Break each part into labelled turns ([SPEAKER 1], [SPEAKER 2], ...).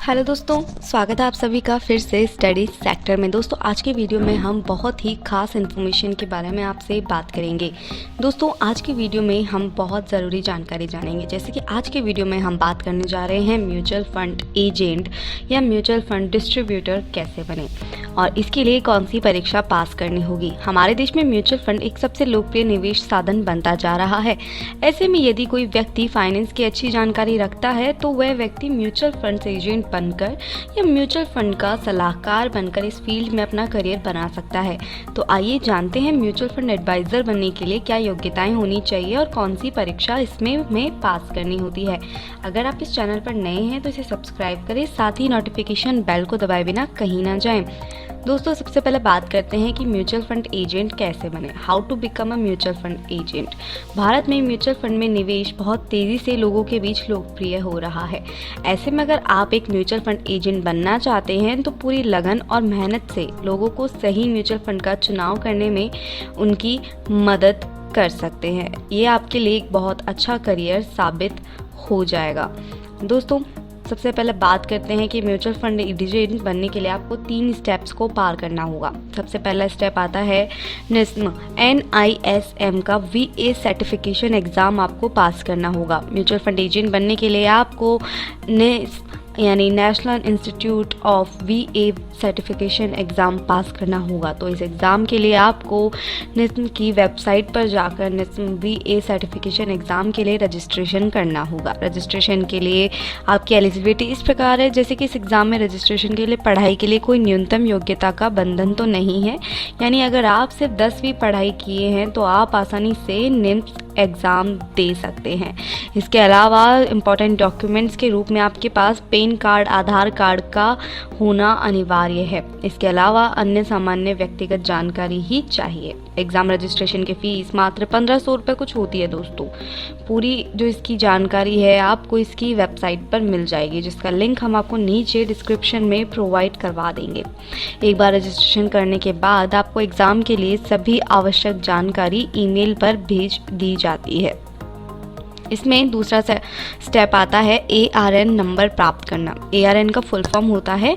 [SPEAKER 1] Hello दोस्तों, स्वागत है आप सभी का फिर से स्टडी सेक्टर में। दोस्तों आज के वीडियो में हम बहुत ही खास इन्फॉर्मेशन के बारे में आपसे बात करेंगे। दोस्तों आज की वीडियो में हम बहुत ज़रूरी जानकारी जानेंगे। जैसे कि आज के वीडियो में हम बात करने जा रहे हैं म्यूचुअल फंड एजेंट या म्यूचुअल फंड डिस्ट्रीब्यूटर कैसे बने और इसके लिए कौन सी परीक्षा पास करनी होगी। हमारे देश में म्यूचुअल फंड एक सबसे लोकप्रिय निवेश साधन बनता जा रहा है। ऐसे में यदि कोई व्यक्ति फाइनेंस की अच्छी जानकारी रखता है तो वह व्यक्ति म्यूचुअल फंड एजेंट बनकर या म्यूचुअल फंड का सलाहकार बनकर इस फील्ड में अपना करियर बना सकता है। तो आइए जानते हैं म्यूचुअल फंड एडवाइजर बनने के लिए क्या योग्यताएं होनी चाहिए और कौन सी परीक्षा इसमें पास करनी होती है। अगर आप इस चैनल पर नए हैं तो इसे सब्सक्राइब करें, साथ ही नोटिफिकेशन बेल को दबाए बिना कहीं ना जाएं। दोस्तों सबसे पहले बात करते हैं कि म्यूचुअल फंड एजेंट कैसे बने। How to become a mutual fund agent. Bharat में म्यूचुअल फंड में निवेश बहुत तेज़ी से लोगों के बीच लोकप्रिय हो रहा है। ऐसे में अगर आप एक म्यूचुअल फंड एजेंट बनना चाहते हैं तो पूरी लगन और मेहनत से लोगों को सही म्यूचुअल फंड का चुनाव करने में उनकी मदद कर सकते हैं। ये आपके लिए एक बहुत अच्छा करियर साबित हो जाएगा। दोस्तों सबसे पहले बात करते हैं कि म्यूचुअल फंड एजेंट बनने के लिए आपको 3 स्टेप्स को पार करना होगा। सबसे पहला स्टेप आता है निस्म NISM का VA सर्टिफिकेशन एग्ज़ाम आपको पास करना होगा। म्यूचुअल फंड एजेंट बनने के लिए आपको यानी national institute of VA certification exam pass करना होगा। तो इस एग्ज़ाम के लिए आपको निस्म की वेबसाइट पर जाकर निस्म VA सर्टिफिकेशन एग्ज़ाम के लिए रजिस्ट्रेशन करना होगा। रजिस्ट्रेशन के लिए आपकी एलिजिबिलिटी इस प्रकार है, जैसे कि इस एग्ज़ाम में रजिस्ट्रेशन के लिए पढ़ाई के लिए कोई न्यूनतम योग्यता का बंधन तो नहीं है। यानी अगर आप सिर्फ 10वीं पढ़ाई किए हैं तो आप आसानी से निम्न एग्ज़ाम दे सकते हैं। इसके अलावा इम्पॉर्टेंट डॉक्यूमेंट्स के रूप में आपके पास पैन कार्ड, आधार कार्ड का होना अनिवार्य है। इसके अलावा अन्य सामान्य व्यक्तिगत जानकारी ही चाहिए। एग्ज़ाम रजिस्ट्रेशन की फ़ीस मात्र 1500 रुपये कुछ होती है। दोस्तों पूरी जो इसकी जानकारी है आपको इसकी वेबसाइट पर मिल जाएगी, जिसका लिंक हम आपको नीचे डिस्क्रिप्शन में प्रोवाइड करवा देंगे। एक बार रजिस्ट्रेशन करने के बाद आपको एग्ज़ाम के लिए सभी आवश्यक जानकारी ईमेल पर भेज दी जाती है। इसमें दूसरा स्टेप आता है ARN नंबर प्राप्त करना। ARN का फुल फॉर्म होता है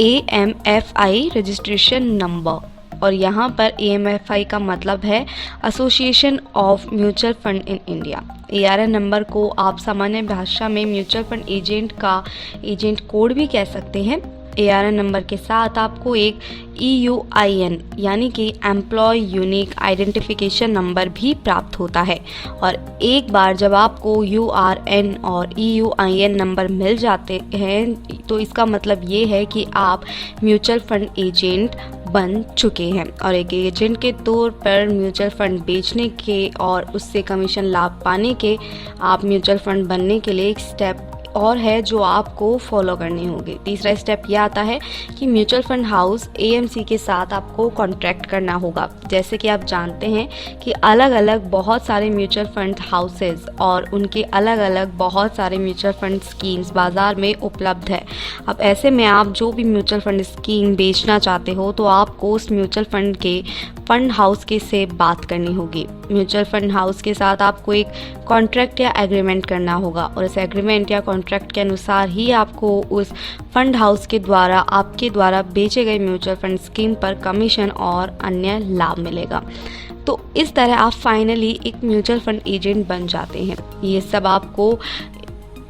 [SPEAKER 1] AMFI रजिस्ट्रेशन नंबर और यहाँ पर AMFI का मतलब है association of mutual fund in India. ARN number को आप सामान्य भाषा में म्यूचुअल फंड एजेंट का एजेंट कोड भी कह सकते हैं। ARN नंबर के साथ आपको एक EUIN यानी कि एम्प्लॉय यूनिक आइडेंटिफिकेशन नंबर भी प्राप्त होता है। और एक बार जब आपको URN और EUIN नंबर मिल जाते हैं तो इसका मतलब ये है कि आप म्यूचुअल फंड एजेंट बन चुके हैं और एक एजेंट के तौर पर म्यूचुअल फंड बेचने के और उससे कमीशन लाभ पाने के आप म्यूचुअल फंड बनने के लिए एक स्टेप और है जो आपको फॉलो करनी होगी। तीसरा स्टेप यह आता है कि म्यूचुअल फंड हाउस AMC के साथ आपको कॉन्ट्रैक्ट करना होगा। जैसे कि आप जानते हैं कि अलग अलग बहुत सारे म्यूचुअल फंड हाउसेस और उनके अलग अलग बहुत सारे म्यूचुअल फंड स्कीम्स बाज़ार में उपलब्ध है। अब ऐसे में आप जो भी म्यूचुअल फंड स्कीम बेचना चाहते हो तो आपको उस म्यूचुअल फंड के फंड हाउस के से बात करनी होगी। म्यूचुअल फंड हाउस के साथ आपको एक कॉन्ट्रैक्ट या एग्रीमेंट करना होगा और इस एग्रीमेंट या कॉन्ट्रैक्ट के अनुसार ही आपको उस फंड हाउस के द्वारा आपके द्वारा बेचे गए म्यूचुअल फंड स्कीम पर कमीशन और अन्य लाभ मिलेगा। तो इस तरह आप फाइनली एक म्यूचुअल फंड एजेंट बन जाते हैं। ये सब आपको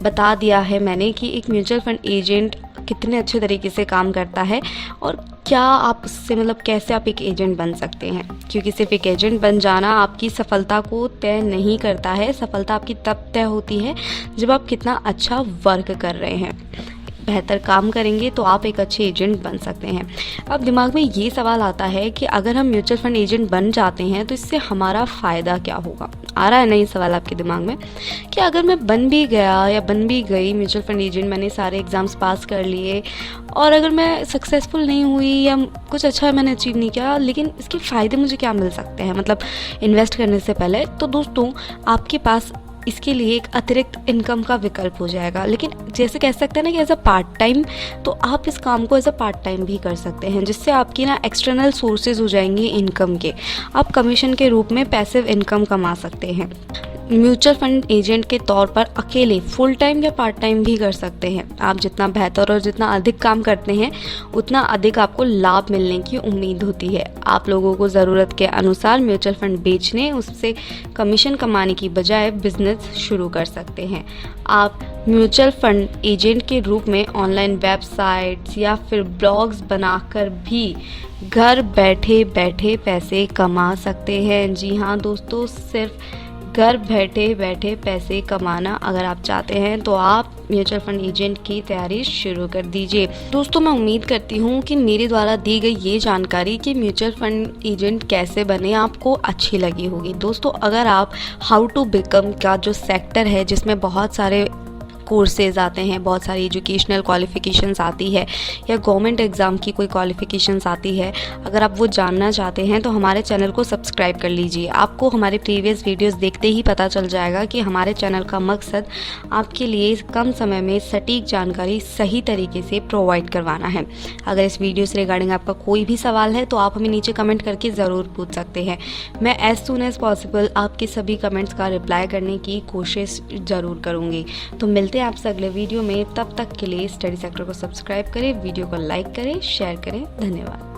[SPEAKER 1] बता दिया है मैंने कि एक म्यूचुअल फंड एजेंट कितने अच्छे तरीके से काम करता है और क्या आप उससे कैसे आप एक एजेंट बन सकते हैं। क्योंकि सिर्फ एक एजेंट बन जाना आपकी सफलता को तय नहीं करता है। सफलता आपकी तब तय होती है जब आप कितना अच्छा वर्क कर रहे हैं, बेहतर काम करेंगे तो आप एक अच्छे एजेंट बन सकते हैं। अब दिमाग में ये सवाल आता है कि अगर हम म्यूचुअल फंड एजेंट बन जाते हैं तो इससे हमारा फ़ायदा क्या होगा। आ रहा है ना ये सवाल आपके दिमाग में कि अगर मैं बन भी गया या बन भी गई म्यूचुअल फंड एजेंट, मैंने सारे एग्ज़ाम्स पास कर लिए और अगर मैं सक्सेसफुल नहीं हुई या कुछ अच्छा मैंने अचीव नहीं किया, लेकिन इसके फ़ायदे मुझे क्या मिल सकते हैं इन्वेस्ट करने से पहले। तो दोस्तों आपके पास इसके लिए एक अतिरिक्त इनकम का विकल्प हो जाएगा। लेकिन जैसे कह सकते हैं ना कि एज अ पार्ट टाइम, तो आप इस काम को एज अ पार्ट टाइम भी कर सकते हैं, जिससे आपकी एक्सटर्नल सोर्सेज हो जाएंगे इनकम के। आप कमीशन के रूप में पैसिव इनकम कमा सकते हैं। म्यूचुअल फंड एजेंट के तौर पर अकेले फुल टाइम या पार्ट टाइम भी कर सकते हैं। आप जितना बेहतर और जितना अधिक काम करते हैं उतना अधिक आपको लाभ मिलने की उम्मीद होती है। आप लोगों को ज़रूरत के अनुसार म्यूचुअल फंड बेचने, उससे कमीशन कमाने की बजाय बिजनेस शुरू कर सकते हैं। आप म्यूचुअल फंड एजेंट के रूप में ऑनलाइन वेबसाइट्स या फिर ब्लॉग्स बनाकर भी घर बैठे बैठे पैसे कमा सकते हैं। जी हाँ दोस्तों, सिर्फ घर बैठे बैठे पैसे कमाना अगर आप चाहते हैं तो आप म्यूचुअल फंड एजेंट की तैयारी शुरू कर दीजिए। दोस्तों, मैं उम्मीद करती हूँ कि मेरे द्वारा दी गई ये जानकारी कि म्यूचुअल फंड एजेंट कैसे बने आपको अच्छी लगी होगी। दोस्तों, अगर आप हाउ टू बिकम का जो सेक्टर है, जिसमें बहुत सारे कोर्सेज आते हैं, बहुत सारी एजुकेशनल क्वालिफ़िकेशंस आती है या गवर्नमेंट एग्ज़ाम की कोई क्वालिफ़िकेशंस आती है, अगर आप वो जानना चाहते हैं तो हमारे चैनल को सब्सक्राइब कर लीजिए। आपको हमारे प्रीवियस वीडियोस देखते ही पता चल जाएगा कि हमारे चैनल का मकसद आपके लिए कम समय में सटीक जानकारी सही तरीके से प्रोवाइड करवाना है। अगर इस वीडियो से रिगार्डिंग आपका कोई भी सवाल है तो आप हमें नीचे कमेंट करके ज़रूर पूछ सकते हैं। मैं एज सून एज़ पॉसिबल आपके सभी कमेंट्स का रिप्लाई करने की कोशिश ज़रूर करूँगी। तो मिलते हैं आपसे अगले वीडियो में। तब तक के लिए स्टडी सेक्टर को सब्सक्राइब करें, वीडियो को लाइक करें, शेयर करें। धन्यवाद।